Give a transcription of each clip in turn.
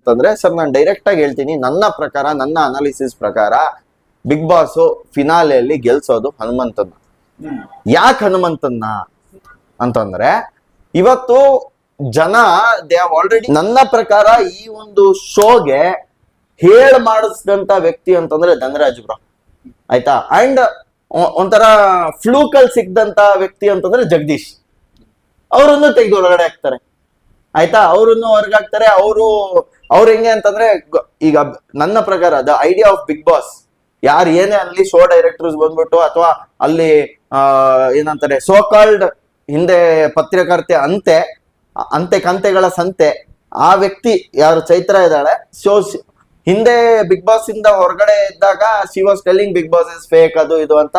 ಅಂತಂದ್ರೆ ಸರ್ ನಾನು ಡೈರೆಕ್ಟ್ ಆಗಿ ಹೇಳ್ತೀನಿ, ನನ್ನ ಪ್ರಕಾರ, ನನ್ನ ಅನಾಲಿಸಿಸ್ ಪ್ರಕಾರ ಬಿಗ್ ಬಾಸ್ ಫಿನಾಲೆಯಲ್ಲಿ ಗೆಲ್ಸೋದು ಹನುಮಂತನ್ನ. ಯಾಕೆ ಹನುಮಂತನ್ನ ಅಂತಂದ್ರೆ ಇವತ್ತು ಜನ ದೇ ಹ್ಯಾವ್ ಆಲ್ರೆಡಿ, ನನ್ನ ಪ್ರಕಾರ ಈ ಒಂದು ಶೋಗೆ ಹೇಳ್ ಮಾಡಿಸಿದಂತ ವ್ಯಕ್ತಿ ಅಂತಂದ್ರೆ ಧನರಾಜ್ ಬ್ರೋ, ಆಯ್ತಾ. ಅಂಡ್ ಒಂಥರ ಫ್ಲೂಕಲ್ ಸಿಕ್ದಂತ ವ್ಯಕ್ತಿ ಅಂತಂದ್ರೆ ಜಗದೀಶ್. ಅವರನ್ನು ತೆಗೆದು ಹೊರಗಡೆ ಹಾಕ್ತಾರೆ, ಆಯ್ತಾ. ಅವರನ್ನು ಹೊರಗೆ ಹಾಕ್ತಾರೆ. ಅವ್ರು ಹೆಂಗೆ ಅಂತಂದ್ರೆ, ಈಗ ನನ್ನ ಪ್ರಕಾರ the idea of Bigg Boss, ಯಾರು ಏನೇ ಅಲ್ಲಿ ಶೋ ಡೈರೆಕ್ಟರ್ಸ್ ಬಂದ್ಬಿಟ್ಟು ಅಥವಾ ಅಲ್ಲಿ ಏನಂತಾರೆ ಸೋ ಕಾಲ್ಡ್ ಹಿಂದೆ ಪತ್ರಕರ್ತೆ ಅಂತೆ ಕಂತೆಗಳ ಸಂತೆ, ಆ ವ್ಯಕ್ತಿ ಯಾರು ಚೈತ್ರ ಇದ್ದಾಳೆ, ಶೋ ಹಿಂದೆ ಬಿಗ್ ಬಾಸ್ ಇಂದ ಹೊರಗಡೆ ಇದ್ದಾಗ she was telling Bigg Boss is fake ಅದು ಇದು ಅಂತ.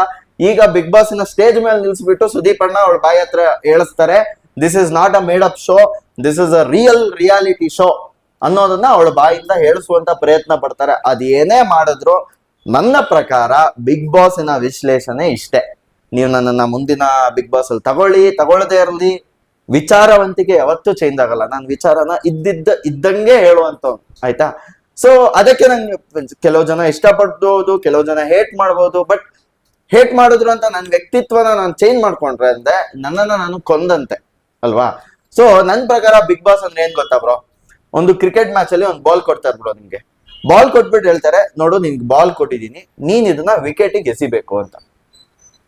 ಈಗ ಬಿಗ್ ಬಾಸ್ ನ ಸ್ಟೇಜ್ ಮೇಲೆ ನಿಲ್ಸ್ಬಿಟ್ಟು ಸುದೀಪ್ ಅಣ್ಣ ಅವಳ ಬಾಯಿ ಹತ್ರ ಹೇಳಿಸ್ತಾರೆ, this is not a made up show, this is a reality show ಅನ್ನೋದನ್ನ ಅವಳ ಬಾಯಿಂದ ಹೇಳಿಸುವಂತ ಪ್ರಯತ್ನ ಪಡ್ತಾರೆ. ಅದೇನೇ ಮಾಡಿದ್ರು ನನ್ನ ಪ್ರಕಾರ ಬಿಗ್ ಬಾಸ್ನ ವಿಶ್ಲೇಷಣೆ ಇಷ್ಟೇ. ನೀವು ನನ್ನನ್ನ ಮುಂದಿನ ಬಿಗ್ ಬಾಸ್ ಅಲ್ಲಿ ತಗೊಳ್ಳದೇ ಇರಲಿ, ವಿಚಾರವಂತಿಕೆ ಯಾವತ್ತೂ ಚೇಂಜ್ ಆಗಲ್ಲ. ನಾನು ವಿಚಾರನ ಇದ್ದಂಗೆ ಹೇಳುವಂತ, ಆಯ್ತಾ. ಸೊ ಅದಕ್ಕೆ ನಂಗೆ ಕೆಲವು ಜನ ಇಷ್ಟಪಡ್ಬೋದು, ಕೆಲವು ಜನ ಹೇಟ್ ಮಾಡ್ಬೋದು. ಬಟ್ ಹೇಟ್ ಮಾಡಿದ್ರು ಅಂತ ನನ್ನ ವ್ಯಕ್ತಿತ್ವನ ನಾನು ಚೇಂಜ್ ಮಾಡ್ಕೊಂಡ್ರೆ ಅಂದ್ರೆ ನನ್ನನ್ನ ನಾನು ಕೊಂದಂತೆ ಅಲ್ವಾ. ಸೊ ನನ್ನ ಪ್ರಕಾರ ಬಿಗ್ ಬಾಸ್ ಅಂದ್ರೆ ಏನ್ ಗೊತ್ತಾ ಬ್ರೋ, ಒಂದು ಕ್ರಿಕೆಟ್ ಮ್ಯಾಚ್ ಅಲ್ಲಿ ಒಂದು ಬಾಲ್ ಕೊಡ್ತಾರೆ ಬ್ರೋ, ನಿಮ್ಗೆ ಬಾಲ್ ಕೊಟ್ಬಿಟ್ಟು ಹೇಳ್ತಾರೆ, ನೋಡು ನಿನ್ಗೆ ಬಾಲ್ ಕೊಟ್ಟಿದ್ದೀನಿ, ನೀನ್ ಇದನ್ನ ವಿಕೆಟಿಗೆ ಎಸಿಬೇಕು ಅಂತ.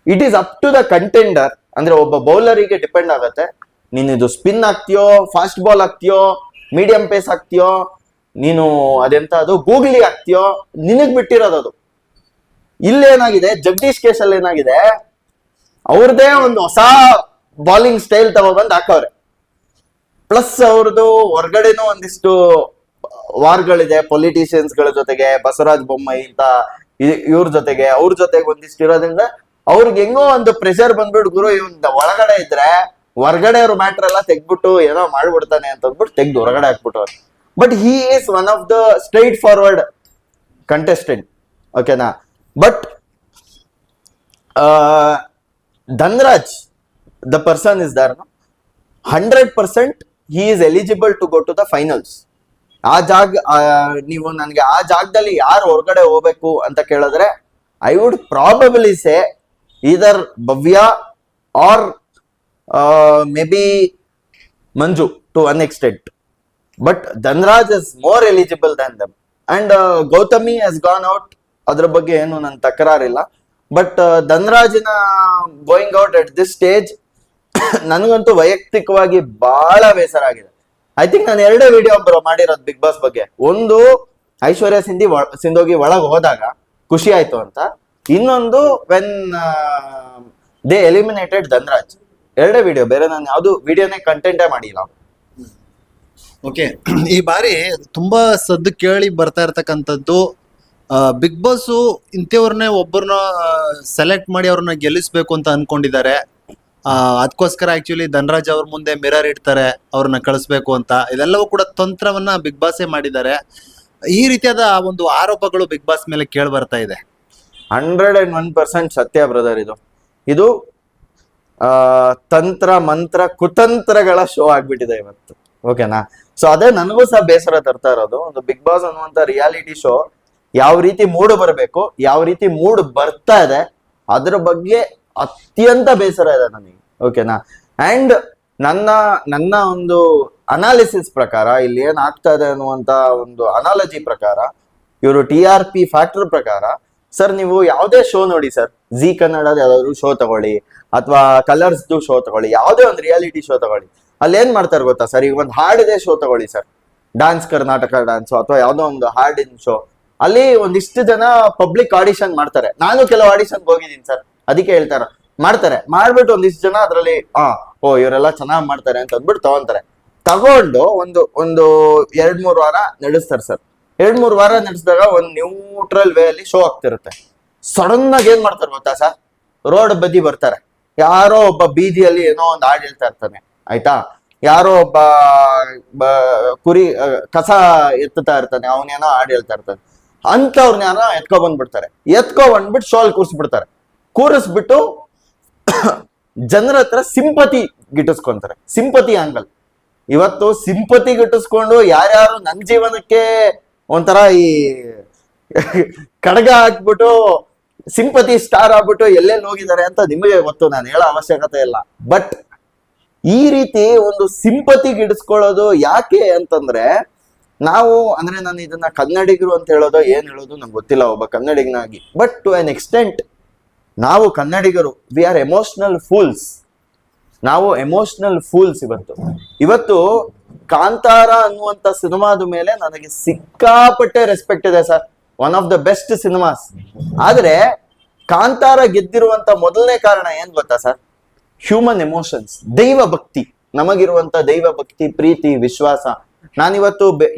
It is up to the contender, ಅಂದ್ರೆ ಒಬ್ಬ ಬೌಲರಿಗೆ ಡಿಪೆಂಡ್ ಆಗತ್ತೆ. ನೀನ್ ಇದು ಸ್ಪಿನ್ ಹಾಕ್ತಿಯೋ, ಫಾಸ್ಟ್ ಬಾಲ್ ಹಾಕ್ತಿಯೋ, ಮೀಡಿಯಂ ಪೇಸ್ ಹಾಕ್ತಿಯೋ, ನೀನು ಅದೆಂತ ಅದು ಗೂಗ್ಲಿ ಹಾಕ್ತಿಯೋ, ನಿನಗ್ ಬಿಟ್ಟಿರೋದು ಅದು. ಇಲ್ಲೇನಾಗಿದೆ, ಜಗದೀಶ್ ಕೇಶಲ್ಲಿ ಏನಾಗಿದೆ, ಅವ್ರದೇ ಒಂದು ಹೊಸ ಬಾಲಿಂಗ್ ಸ್ಟೈಲ್ ತಗೊಬಂದ್ ಹಾಕವ್ರೆ. ಪ್ಲಸ್ ಅವ್ರದ್ದು ಹೊರಗಡೆನೂ ಒಂದಿಷ್ಟು ವಾರ್ಗಳಿದೆ ಪೊಲಿಟಿಷಿಯನ್ಸ್ ಗಳ ಜೊತೆಗೆ, ಬಸವರಾಜ್ ಬೊಮ್ಮಾಯಿ ಅಂತ ಇವ್ರ ಜೊತೆಗೆ, ಅವ್ರ ಜೊತೆಗೆ ಒಂದಿಷ್ಟು ಇರೋದ್ರಿಂದ ಅವ್ರಿಗೆ ಹೆಂಗೋ ಒಂದು ಪ್ರೆಷರ್ ಬಂದ್ಬಿಟ್ಟು, ಗುರು ಇವ್ನ ಒಳಗಡೆ ಇದ್ರೆ ಹೊರಗಡೆ ಅವ್ರ ಮ್ಯಾಟ್ರ್ ಎಲ್ಲ ತೆಗ್ಬಿಟ್ಟು ಏನೋ ಮಾಡ್ಬಿಡ್ತಾನೆ ಅಂತ ಅಂದ್ಬಿಟ್ಟು ತೆಗ್ದು ಹೊರಗಡೆ ಹಾಕ್ಬಿಟ್ಟವ್ರು. But he is one of the straightforward contestant, ಓಕೆನಾ. But Dhanraj the person is there, 100% he is eligible to go to the finals. ನೀವು ನನಗೆ ಆ ಜಾಗದಲ್ಲಿ ಯಾರು ಹೊರಗಡೆ ಹೋಗ್ಬೇಕು ಅಂತ ಕೇಳಿದ್ರೆ, I would probably say either Bhavya or maybe Manju to one extent. But Dhanraj is more eligible than them. And Gautami has gone out, ಅದ್ರ ಬಗ್ಗೆ ಏನು ನನ್ನ ತಕರಾರಿಲ್ಲ. ಬಟ್ ಧನ್ರಾಜಿನ going out at this stage ನನಗಂತೂ ವೈಯಕ್ತಿಕವಾಗಿ ಬಹಳ ಬೇಸರ ಆಗಿದೆ. ಐ ಥಿಂಕ್ ನಾನು 2 ವಿಡಿಯೋ ಮಾಡಿರೋದು ಬಿಗ್ ಬಾಸ್ ಬಗ್ಗೆ. ಒಂದು ಐಶ್ವರ್ಯ ಸಿಂಧೋಗಿ ಒಳಗೆ ಹೋದಾಗ ಖುಷಿ ಆಯ್ತು ಅಂತ, ಇನ್ನೊಂದು when they eliminated Dhanraj. 2 video, ಬೇರೆ ನಾನು ಯಾವ್ದು ವಿಡಿಯೋನೇ ಕಂಟೆಂಟೇ ಮಾಡಿಲ್ಲ. ಓಕೆ, ಈ ಬಾರಿ ತುಂಬಾ ಸದ್ದು ಕೇಳಿ ಬರ್ತಾ ಇರ್ತಕ್ಕಂಥದ್ದು, ಬಿಗ್ ಬಾಸ್ ಇಂಥವ್ರನ್ನೇ ಒಬ್ಬರನ್ನ ಸೆಲೆಕ್ಟ್ ಮಾಡಿ ಅವ್ರನ್ನ ಗೆಲ್ಲಿಸ್ಬೇಕು ಅಂತ ಅನ್ಕೊಂಡಿದ್ದಾರೆ. ಅದಕ್ಕೋಸ್ಕರ ಆಕ್ಚುಲಿ ಧನರಾಜ್ ಅವ್ರ ಮುಂದೆ ಮಿರರ್ ಇಡ್ತಾರೆ ಅವ್ರನ್ನ ಕಳಿಸ್ಬೇಕು ಅಂತ. ಇದೆಲ್ಲವೂ ಕೂಡ ತಂತ್ರವನ್ನ ಬಿಗ್ ಬಾಸೇ ಮಾಡಿದ್ದಾರೆ. ಈ ರೀತಿಯಾದ ಒಂದು ಆರೋಪಗಳು ಬಿಗ್ ಬಾಸ್ ಮೇಲೆ ಕೇಳಿ ಬರ್ತಾ ಇದೆ. 101% ಸತ್ಯ ಬ್ರದರ್. ಇದು ತಂತ್ರ ಮಂತ್ರ ಕುತಂತ್ರಗಳ ಶೋ ಆಗ್ಬಿಟ್ಟಿದೆ ಇವತ್ತು, ಓಕೆನಾ. ಸೊ ಅದೇ ನನಗೂ ಸಹ ಬೇಸರ ತರ್ತಾ ಇರೋದು. ಒಂದು ಬಿಗ್ ಬಾಸ್ ಅನ್ನುವಂತ ರಿಯಾಲಿಟಿ ಶೋ ಯಾವ ರೀತಿ ಮೂಡ್ ಬರಬೇಕು, ಯಾವ ರೀತಿ ಮೂಡ್ ಬರ್ತಾ ಇದೆ, ಅದ್ರ ಬಗ್ಗೆ ಅತ್ಯಂತ ಬೇಸರ ಇದೆ ನನಗೆ, ಓಕೆನಾ. ಅಂಡ್ ನನ್ನ ಒಂದು ಅನಾಲಿಸಿಸ್ ಪ್ರಕಾರ ಇಲ್ಲಿ ಏನ್ ಆಗ್ತಾ ಇದೆ ಅನ್ನುವಂತ ಒಂದು ಅನಾಲಜಿ ಪ್ರಕಾರ, ಇವರು TRP ಫ್ಯಾಕ್ಟರ್ ಪ್ರಕಾರ, ಸರ್ ನೀವು ಯಾವುದೇ ಶೋ ನೋಡಿ ಸರ್, ಜಿ ಕನ್ನಡದ ಯಾವ್ದಾದ್ರು ಶೋ ತಗೊಳ್ಳಿ ಅಥವಾ ಕಲರ್ಸ್ದು ಶೋ ತಗೊಳ್ಳಿ, ಯಾವುದೇ ಒಂದು ರಿಯಾಲಿಟಿ ಶೋ ತಗೊಳ್ಳಿ, ಅಲ್ಲಿ ಏನ್ ಮಾಡ್ತಾರೆ ಗೊತ್ತಾ ಸರ್, ಈಗ ಒಂದು ಹಾಡಿದೆ ಶೋ ತಗೊಳ್ಳಿ ಸರ್, ಡ್ಯಾನ್ಸ್ ಕರ್ನಾಟಕ ಡ್ಯಾನ್ಸ್ ಅಥವಾ ಯಾವ್ದೋ ಒಂದು ಹಾಡಿನ ಶೋ, ಅಲ್ಲಿ ಒಂದಿಷ್ಟು ಜನ ಪಬ್ಲಿಕ್ ಆಡಿಷನ್ ಮಾಡ್ತಾರೆ. ನಾನು ಕೆಲವು ಆಡಿಷನ್ಗೆ ಹೋಗಿದ್ದೀನಿ ಸರ್, ಅದಕ್ಕೆ ಹೇಳ್ತಾರೆ, ಮಾಡ್ಬಿಟ್ಟು ಒಂದಿಷ್ಟು ಜನ ಅದ್ರಲ್ಲಿ ಇವರೆಲ್ಲ ಚೆನ್ನಾಗ್ ಮಾಡ್ತಾರೆ ಅಂತ ಅಂದ್ಬಿಟ್ಟು ತಗೊಂಡು ಒಂದು 2-3 ವಾರ ನಡೆಸ್ತಾರೆ ಸರ್. 2-3 ವಾರ ನಡೆಸಿದಾಗ ಒಂದು ನ್ಯೂಟ್ರಲ್ ವೇ ಅಲ್ಲಿ ಶೋ ಆಗ್ತಿರುತ್ತೆ. ಸಡನ್ ಆಗಿ ಏನ್ ಮಾಡ್ತಾರೆ ಗೊತ್ತಾ ಸರ್, ರೋಡ್ ಬದಿ ಬರ್ತಾರೆ, ಯಾರೋ ಒಬ್ಬ ಬೀದಿಯಲ್ಲಿ ಏನೋ ಒಂದು ಹಾಡು ಹೇಳ್ತಾ ಇರ್ತಾನೆ, ಆಯ್ತಾ, ಯಾರೋ ಒಬ್ಬ ಕುರಿ ಕಸ ಎತ್ತುತ್ತಾ ಇರ್ತಾನೆ, ಅವನೇನೋ ಹಾಡು ಹೇಳ್ತಾ ಇರ್ತಾನೆ, ಅಂತವ್ರನ್ನ ಎತ್ಕೊಬಂದ್ಬಿಟ್ಟು ಶೋ ಅಲ್ಲಿ ಕೂರಿಸ್ಬಿಟ್ಟು ಜನರ ಹತ್ರ ಸಿಂಪತಿ ಗಿಟ್ಟಿಸ್ಕೊಂತಾರೆ, ಸಿಂಪತಿ ಆಂಗಲ್. ಇವತ್ತು ಸಿಂಪತಿ ಗಿಟ್ಟಿಸ್ಕೊಂಡು ಯಾರ್ಯಾರು ನನ್ನ ಜೀವನಕ್ಕೆ ಒಂಥರ ಈ ಕಡಗ ಹಾಕ್ಬಿಟ್ಟು ಸಿಂಪತಿ ಸ್ಟಾರ್ ಆಗ್ಬಿಟ್ಟು ಎಲ್ಲೆಲ್ಲಿ ಹೋಗಿದ್ದಾರೆ ಅಂತ ನಿಮಗೆ ಗೊತ್ತು, ನಾನು ಹೇಳೋ ಅವಶ್ಯಕತೆ ಇಲ್ಲ. ಬಟ್ ಈ ರೀತಿ ಒಂದು ಸಿಂಪತಿ ಗಿಡಿಸ್ಕೊಳ್ಳೋದು ಯಾಕೆ ಅಂತಂದ್ರೆ, ನಾವು ಅಂದ್ರೆ ನಾನು ಇದನ್ನ ಕನ್ನಡಿಗರು ಅಂತ ಹೇಳೋದು ಏನ್ ಹೇಳೋದು ನಂಗೆ ಗೊತ್ತಿಲ್ಲ ಒಬ್ಬ ಕನ್ನಡಿಗನಾಗಿ. ಬಟ್ ಟು ಅನ್ ಎಕ್ಸ್ಟೆಂಟ್ ನಾವು ಕನ್ನಡಿಗರು ವಿ ಆರ್ ಎಮೋಷನಲ್ ಫೂಲ್ಸ್. ನಾವು ಎಮೋಷನಲ್ ಫೂಲ್ಸ್. ಇವತ್ತು ಕಾಂತಾರ ಅನ್ನುವಂತ ಸಿನಿಮಾದ ಮೇಲೆ ನನಗೆ ಸಿಕ್ಕಾಪಟ್ಟೆ ರೆಸ್ಪೆಕ್ಟ್ ಇದೆ sir. One of the best cinemas. ಆದ್ರೆ ಕಾಂತಾರ ಗೆದ್ದಿರುವಂತ ಮೊದಲನೇ ಕಾರಣ ಏನ್ ಗೊತ್ತಾ ಸರ್? ಹ್ಯೂಮನ್ ಎಮೋಷನ್ಸ್, ದೈವ ಭಕ್ತಿ. ನಮಗಿರುವಂತ ದೈವ ಭಕ್ತಿ, ಪ್ರೀತಿ, ವಿಶ್ವಾಸ. ನಾನಿವತ್ತು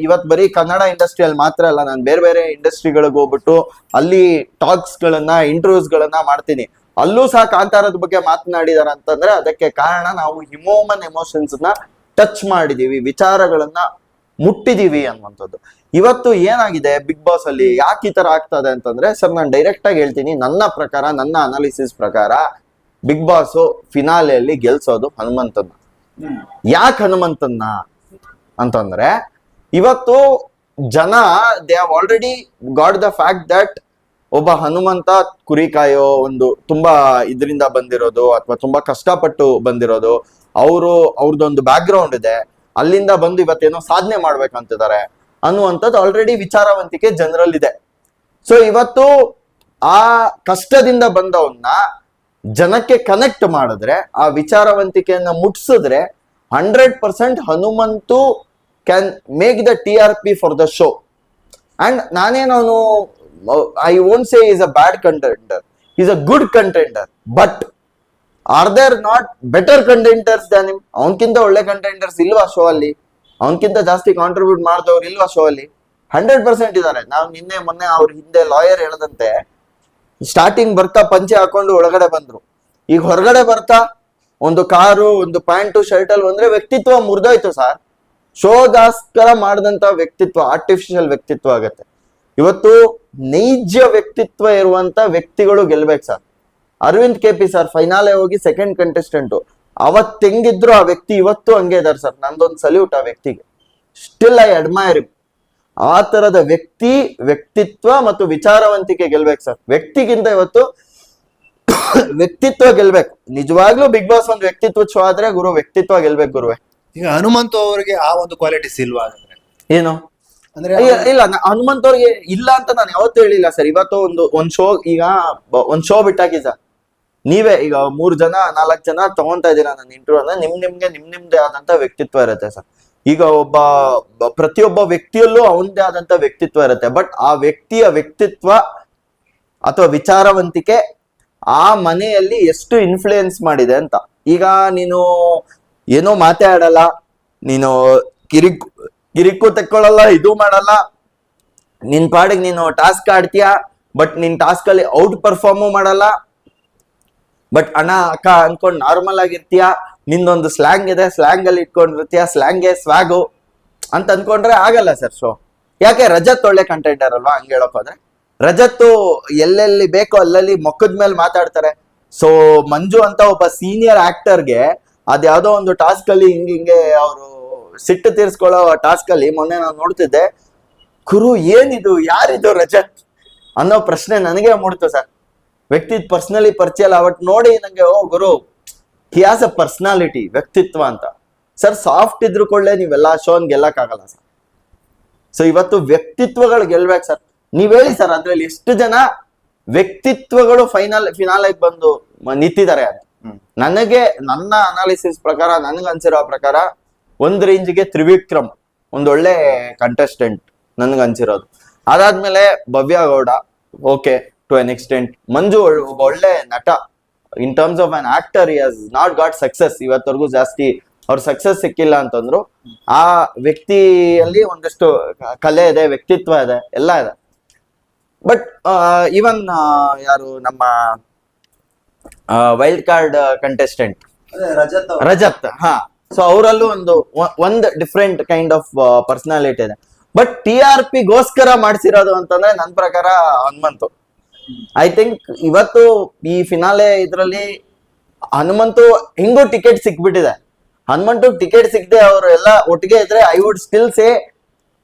ಬರೀ ಕನ್ನಡ ಇಂಡಸ್ಟ್ರಿಯಲ್ಲಿ ಮಾತ್ರ ಅಲ್ಲ, ನಾನು ಬೇರೆ ಬೇರೆ ಇಂಡಸ್ಟ್ರಿಗಳಿಗೆ ಹೋಗ್ಬಿಟ್ಟು ಅಲ್ಲಿ ಟಾಕ್ಸ್ ಗಳನ್ನ, ಇಂಟರ್ವ್ಯೂಸ್ ಗಳನ್ನ ಮಾಡ್ತೀನಿ. ಅಲ್ಲೂ ಸಹ ಕಾಂತಾರದ ಬಗ್ಗೆ ಮಾತನಾಡಿದಾರ ಅಂತಂದ್ರೆ ಅದಕ್ಕೆ ಕಾರಣ ನಾವು ಹ್ಯೂಮನ್ ಎಮೋಷನ್ಸ್ ನ ಟಚ್ ಮಾಡಿದೀವಿ, ವಿಚಾರಗಳನ್ನ ಮುಟ್ಟಿದೀವಿ ಅನ್ನುವಂಥದ್ದು. ಇವತ್ತು ಏನಾಗಿದೆ ಬಿಗ್ ಬಾಸ್ ಅಲ್ಲಿ, ಯಾಕೆ ಈ ತರ ಆಗ್ತದೆ ಅಂತಂದ್ರೆ ಸರ್, ನಾನು ಡೈರೆಕ್ಟ್ ಆಗಿ ಹೇಳ್ತೀನಿ, ನನ್ನ ಪ್ರಕಾರ, ನನ್ನ ಅನಾಲಿಸಿಸ್ ಪ್ರಕಾರ ಬಿಗ್ ಬಾಸ್ ಫಿನಾಲೆಯಲ್ಲಿ ಗೆಲ್ಸೋದು ಹನುಮಂತನ್ನ. ಯಾಕೆ ಹನುಮಂತನ್ನ ಅಂತಂದ್ರೆ, ಇವತ್ತು ಜನ they have already got the fact that ಒಬ್ಬ ಹನುಮಂತ ಕುರಿ ಕಾಯೋ ಒಂದು ತುಂಬಾ ಇದರಿಂದ ಬಂದಿರೋದು, ಅಥವಾ ತುಂಬಾ ಕಷ್ಟಪಟ್ಟು ಬಂದಿರೋದು, ಅವ್ರದ್ದೊಂದು ಬ್ಯಾಕ್ ಗ್ರೌಂಡ್ ಇದೆ, ಅಲ್ಲಿಂದ ಬಂದು ಇವತ್ತೇನೋ ಸಾಧನೆ ಮಾಡ್ಬೇಕಂತಿದ್ದಾರೆ ಅನ್ನುವಂಥದ್ದು ಆಲ್ರೆಡಿ ವಿಚಾರವಂತಿಕೆ ಜನರಲ್ಲಿದೆ. ಸೊ ಇವತ್ತು ಆ ಕಷ್ಟದಿಂದ ಬಂದವನ್ನ ಜನಕ್ಕೆ ಕನೆಕ್ಟ್ ಮಾಡಿದ್ರೆ, ಆ ವಿಚಾರವಂತಿಕೆಯನ್ನ ಮುಟ್ಸಿದ್ರೆ 100% Hanumanthu can make the TRP for the show. And ನಾನೇನವನು I won't say he's a bad contender. He's a good contender. But are there not better contenders than him? ಅವನಕ್ಕಿಂತ ಒಳ್ಳೆ ಕಂಟೆಂಡರ್ಸ್ ಇಲ್ವಾ ಶೋ ಅಲ್ಲಿ? ಅವನಕ್ಕಿಂತ ಜಾಸ್ತಿ ಕಾಂಟ್ರಿಬ್ಯೂಟ್ ಮಾಡಿದವ್ರು ಇಲ್ವಾ ಶೋ ಅಲ್ಲಿ? 100% ಇದ್ದಾರೆ. ನಾವು ಮೊನ್ನೆ ಅವ್ರ ಹಿಂದೆ ಲಾಯರ್ ಹೇಳದಂತೆ, ಸ್ಟಾರ್ಟಿಂಗ್ ಬರ್ತಾ ಪಂಚೆ ಹಾಕೊಂಡು ಒಳಗಡೆ ಬಂದ್ರು. ಈಗ ಹೊರಗಡೆ ಬರ್ತಾ ಒಂದು ಕಾರು, ಒಂದು ಪ್ಯಾಂಟು, ಶರ್ಟ್ ಅಲ್ಲಿ ಬಂದ್ರೆ ವ್ಯಕ್ತಿತ್ವ ಮುರಿದೋಯ್ತು ಸರ್. ಶೋಗೋಸ್ಕರ ಮಾಡಿದಂತ ವ್ಯಕ್ತಿತ್ವ ಆರ್ಟಿಫಿಷಿಯಲ್ ವ್ಯಕ್ತಿತ್ವ ಆಗತ್ತೆ. ಇವತ್ತು ನೈಜ ವ್ಯಕ್ತಿತ್ವ ಇರುವಂತ ವ್ಯಕ್ತಿಗಳು ಗೆಲ್ಬೇಕು ಸರ್. ಅರವಿಂದ್ KP ಸರ್ ಫೈನಾಲೆ ಹೋಗಿ ಸೆಕೆಂಡ್ ಕಂಟೆಸ್ಟೆಂಟ್. ಅವತ್ತು ಹೆಂಗಿದ್ರು ಆ ವ್ಯಕ್ತಿ ಇವತ್ತು ಹಂಗೆ ಇದಾರೆ ಸರ್. ನಂದೊಂದು ಸಲ್ಯೂಟ್ ಆ ವ್ಯಕ್ತಿಗೆ. Still I admire him. ಆ ತರದ ವ್ಯಕ್ತಿತ್ವ ಮತ್ತು ವಿಚಾರವಂತಿಕೆ ಗೆಲ್ಬೇಕು ಸರ್. ವ್ಯಕ್ತಿಗಿಂತ ಇವತ್ತು ವ್ಯಕ್ತಿತ್ವ ಗೆಲ್ಬೇಕು. ನಿಜವಾಗ್ಲೂ ಬಿಗ್ ಬಾಸ್ ಒಂದು ವ್ಯಕ್ತಿತ್ವ ಶೋ ಆದ್ರೆ ಗುರು, ವ್ಯಕ್ತಿತ್ವ ಗೆಲ್ಬೇಕು ಗುರುವೆ. ಈಗ ಹನುಮಂತ ಅವರಿಗೆ ಆ ಒಂದು ಕ್ವಾಲಿಟೀಸ್ ಇಲ್ವಾ ಅಂದ್ರೆ? ಏನು ಅಂದ್ರೆ ಇಲ್ಲ, ಹನುಮಂತ್ ಅವ್ರಿಗೆ ಇಲ್ಲ ಅಂತ ನಾನು ಯಾವತ್ತೂ ಹೇಳಿಲ್ಲ ಸರ್. ಇವತ್ತು ಒಂದ್ ಶೋ, ಈಗ ಒಂದ್ ಶೋ ಬಿಟ್ಟಾಕಿ ಸರ್, ನೀವೇ ಈಗ 3 ಜನ 4 ಜನ ತಗೊಂತಾ ಇದೀರಾ ನನ್ನ ಇಂಟರ್ವ್ಯೂ ಅಂದ್ರೆ ನಿಮ್ದೇ ಆದಂತ ವ್ಯಕ್ತಿತ್ವ ಇರುತ್ತೆ ಸರ್. ಈಗ ಪ್ರತಿಯೊಬ್ಬ ವ್ಯಕ್ತಿಯಲ್ಲೂ ಅವನದೇ ಆದಂತ ವ್ಯಕ್ತಿತ್ವ ಇರುತ್ತೆ. ಬಟ್ ಆ ವ್ಯಕ್ತಿಯ ವ್ಯಕ್ತಿತ್ವ ಅಥವಾ ವಿಚಾರವಂತಿಕೆ ಆ ಮನೆಯಲ್ಲಿ ಎಷ್ಟು ಇನ್ಫ್ಲೂಯೆನ್ಸ್ ಮಾಡಿದೆ ಅಂತ. ಈಗ ನೀನು ಏನೋ ಮಾತಾಡಲ್ಲ, ನೀನು ಕಿರಿಕು ತೆಕ್ಕೊಳ್ಳಲ್ಲ, ಇದು ಮಾಡಲ್ಲ, ನಿನ್ ಪಾಡಿಗೆ ನೀನು ಟಾಸ್ಕ್ ಆಡ್ತೀಯ, ಬಟ್ ನಿನ್ ಟಾಸ್ಕ್ ಅಲ್ಲಿ ಔಟ್ ಪರ್ಫಾರ್ಮು ಮಾಡಲ್ಲ, ಬಟ್ ಅಣ್ಣ ಅಕ್ಕ ಅನ್ಕೊಂಡ್ ನಾರ್ಮಲ್ ಆಗಿರ್ತೀಯ, ನಿಂದೊಂದು ಸ್ಲ್ಯಾಂಗ್ ಇದೆ, ಸ್ಲ್ಯಾಂಗ್ ಅಲ್ಲಿ ಇಟ್ಕೊಂಡಿರ್ತೀಯ, ಸ್ಲ್ಯಾಂಗ್ಗೆ ಸ್ವಾಗು ಅಂತ ಅನ್ಕೊಂಡ್ರೆ ಆಗಲ್ಲ ಸರ್ ಶೋ. ಯಾಕೆ? ರಜತ್ ಒಳ್ಳೆ ಕಂಟೆಂಟರ್ ಅಲ್ವಾ? ಹಂಗೆ ಹೇಳಕ್ ಹೋದ್ರೆ ರಜತ್ತು ಎಲ್ಲೆಲ್ಲಿ ಬೇಕೋ ಅಲ್ಲಲ್ಲಿ ಮೊಕ್ಕದ ಮೇಲೆ ಮಾತಾಡ್ತಾರೆ. ಸೊ ಮಂಜು ಅಂತ ಒಬ್ಬ ಸೀನಿಯರ್ ಆಕ್ಟರ್ಗೆ ಅದ್ಯಾವುದೋ ಒಂದು ಟಾಸ್ಕ್ ಅಲ್ಲಿ ಹಿಂಗೆ ಅವರು ಸಿಟ್ಟು ತೀರ್ಸ್ಕೊಳ್ಳೋ ಟಾಸ್ಕ್ ಅಲ್ಲಿ ಮೊನ್ನೆ ನಾನು ನೋಡ್ತಿದ್ದೆ, ಗುರು ಏನಿದು, ಯಾರಿದು ರಜತ್ ಅನ್ನೋ ಪ್ರಶ್ನೆ ನನಗೆ ಮೂಡ್ತು ಸರ್. ವ್ಯಕ್ತಿ ಪರ್ಸನಲಿ ಪರಿಚಯ ಅಲ್ಲ, ಬಟ್ ನೋಡಿ ನಂಗೆ ಓ ಗುರು, ಹಿ ಹ್ಯಾಸ್ ಅ ಪರ್ಸನಾಲಿಟಿ, ವ್ಯಕ್ತಿತ್ವ ಅಂತ. ಸರ್ ಸಾಫ್ಟ್ ಇದ್ರು ಕೊಳ್ಳೆ ನೀವೆಲ್ಲ ಶೋನ್ ಗೆಲ್ಲಕ್ಕಾಗಲ್ಲ ಸರ್. ಸೊ ಇವತ್ತು ವ್ಯಕ್ತಿತ್ವಗಳು ಗೆಲ್ಬೇಕು ಸರ್. ನೀವ್ ಹೇಳಿ ಸರ್, ಅದ್ರಲ್ಲಿ ಎಷ್ಟು ಜನ ವ್ಯಕ್ತಿತ್ವಗಳು ಫಿನಾಲೆಗೆ ಬಂದು ನಿಂತಿದ್ದಾರೆ ಅಂತ. ನನ್ನ ಅನಾಲಿಸಿಸ್ ಪ್ರಕಾರ, ನನ್ಗನ್ಸಿರೋ ಪ್ರಕಾರ ಒಂದ್ ರೇಂಜ್ಗೆ ತ್ರಿವಿಕ್ರಮ್ ಒಂದೊಳ್ಳೆ ಕಂಟೆಸ್ಟೆಂಟ್ ನನ್ಗನ್ಸಿರೋದು. ಅದಾದ್ಮೇಲೆ Bhavya Gowda, okay to an extent. Manju ಒಬ್ಬ ಒಳ್ಳೆ ನಟ. In terms of an actor he has not got success. ಇವತ್ತವರೆಗೂ ಜಾಸ್ತಿ ಅವ್ರ ಸಕ್ಸಸ್ ಸಿಕ್ಕಿಲ್ಲ ಅಂತಂದ್ರು. ಆ ವ್ಯಕ್ತಿಯಲ್ಲಿ ಒಂದಷ್ಟು ಕಲೆ ಇದೆ, ವ್ಯಕ್ತಿತ್ವ ಇದೆ, ಎಲ್ಲ ಇದೆ. ಬಟ್ ಈವನ್ ಯಾರು ನಮ್ಮ ವೈಲ್ಡ್ ಕಾರ್ಡ್ ಕಂಟೆಸ್ಟೆಂಟ್ ರಜತ್, ಹಾ, ಸೊ ಅವರಲ್ಲೂ ಒಂದು ಡಿಫ್ರೆಂಟ್ ಕೈಂಡ್ ಆಫ್ ಪರ್ಸನಾಲಿಟಿ ಇದೆ. ಬಟ್ TRP ಗೋಸ್ಕರ ಮಾಡಿಸಿರೋದು ಅಂತಂದ್ರೆ ನನ್ನ ಪ್ರಕಾರ ಹನುಮಂತು. ಐ ಥಿಂಕ್ ಇವತ್ತು ಈ ಫಿನಾಲೆ ಇದ್ರಲ್ಲಿ ಹನುಮಂತು ಹೆಂಗೂ ಟಿಕೆಟ್ ಸಿಕ್ಬಿಟ್ಟಿದೆ. ಹನುಮಂತು ಟಿಕೆಟ್ ಸಿಗದೆ ಅವರು ಎಲ್ಲ ಒಟ್ಟಿಗೆ ಇದ್ರೆ I would still say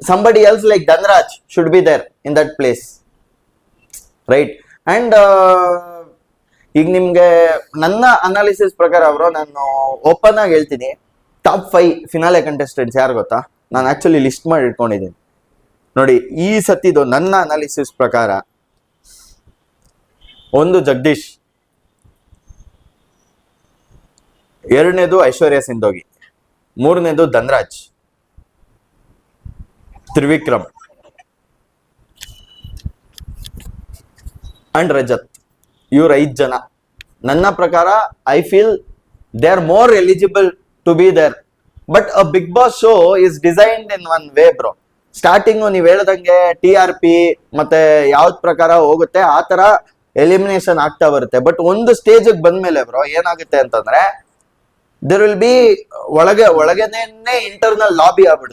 somebody else like Dhanraj should be there in that place, right? And ಈಗ ನಿಮ್ಗೆ ನನ್ನ ಅನಾಲಿಸಿಸ್ ಪ್ರಕಾರ ಅವರು ನಾನು ಓಪನ್ ಆಗಿ ಹೇಳ್ತೀನಿ, ಟಾಪ್ 5 ಫಿನಾಲೆ ಕಂಟೆಸ್ಟೆಂಟ್ಸ್ ಯಾರು ಗೊತ್ತಾ? ನಾನು ಆಕ್ಚುಲಿ ಲಿಸ್ಟ್ ಮಾಡಿ ಇಟ್ಕೊಂಡಿದ್ದೀನಿ ನೋಡಿ. ಈ ಸತಿದು ನನ್ನ ಅನಾಲಿಸಿಸ್ ಪ್ರಕಾರ 1 ಜಗದೀಶ್, 2ನೇದು ಐಶ್ವರ್ಯ ಸಿಂಧೋಗಿ, 3ನೇದು ಧನ್ರಾಜ್, ತ್ರಿವಿಕ್ರಮ್ ಅಂಡ್ ರಜತ್. ಇವ್ರ 5 ಜನ ನನ್ನ ಪ್ರಕಾರ I feel they are more eligible to be there. But a Bigg Boss show is designed in one way bro. Starting ನೀವ್ ಹೇಳ್ದಂಗೆ TRP ಮತ್ತೆ ಯಾವ್ದ್ ಪ್ರಕಾರ ಹೋಗುತ್ತೆ ಆ ತರ ಎಲಿಮಿನೇಷನ್ ಆಗ್ತಾ ಬರುತ್ತೆ. ಬಟ್ ಒಂದು ಸ್ಟೇಜ್ ಬಂದ್ಮೇಲೆ ಬ್ರೋ ಏನಾಗುತ್ತೆ ಅಂತಂದ್ರೆ ದೇರ್ ವಿಲ್ ಬಿ ಒಳಗೆನೆ ಇಂಟರ್ನಲ್ ಲಾಬಿ ಆಗ್ಬಿಡುತ್ತೆ.